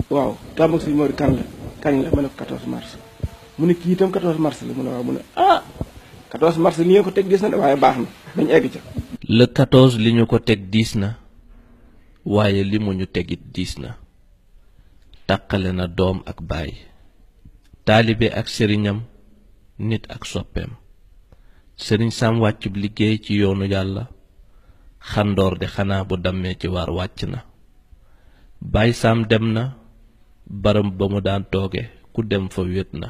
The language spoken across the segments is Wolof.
waaw gàmmu Sëñ Mor kan la kañ la ma ne ko 14 mars mu ne kii itam 14 mars la mu ne waaw mu ne 14 mars li ngeen ko teg diis na de waaye baax na dañ egg ca. le 14 li ñu ko teg diis na waaye li mu ñu tegit diis na tàqale na doom ak baay taalibe ak sëriñam nit ak soppeem sëriñ Sam wàccub liggéey ci yoonu yàlla xandoor de xanaa bu dammee ci waar wàcc na Baay Sam dem na baram ba mu daan tooge ku dem fa wét na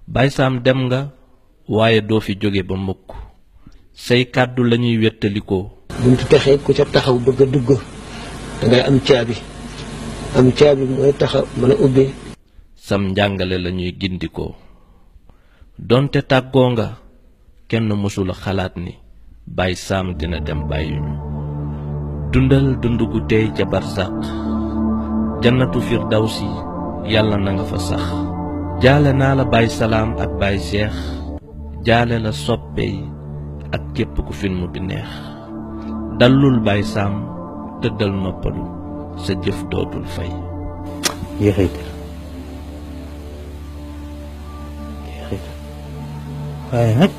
Baay Sam dem nga waaye doo fi jóge ba mukk say kàddu lañuy wettalikoo buntu texee ku ca taxaw bëgg a dugg dangay am caabi mooy taxaw mën a ubbi sam njàngale lañuy gindikoo donte tàggoo nga kenn mësula xalaat ni Baay Sam dina dem bàyyuñu dundal dund gu tey ca barsàq jannatu firdawsi yàlla na nga fa sax jaale naa la Baay Salaam ak Baay Seex jaale la soppey ak képp ku film bi neex dallul Baay Sam tëddal noppalu sa jëf dootul fay jeexital waaye nag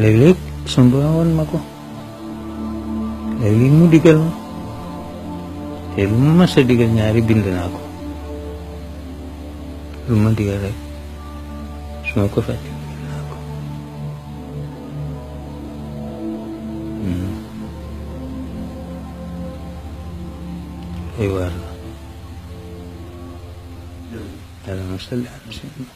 léeg-léeg sun borom woon ma ko léeg-léeg mu digal ma te lu ma mës a digal ñaari bind naa ko lu ma digal rek su ma ko fàtte bind naa ko ay waar la yàlla ma salli ala sayyidina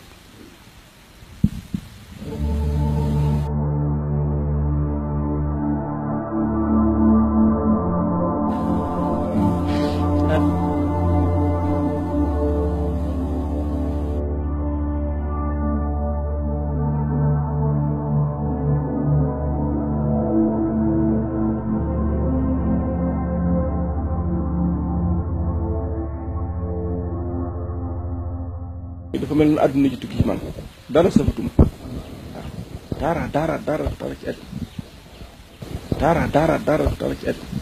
dafa mel ni àdduna ji tukki ci man dara safatuma waaw dara ci àdduna dara ci àdduna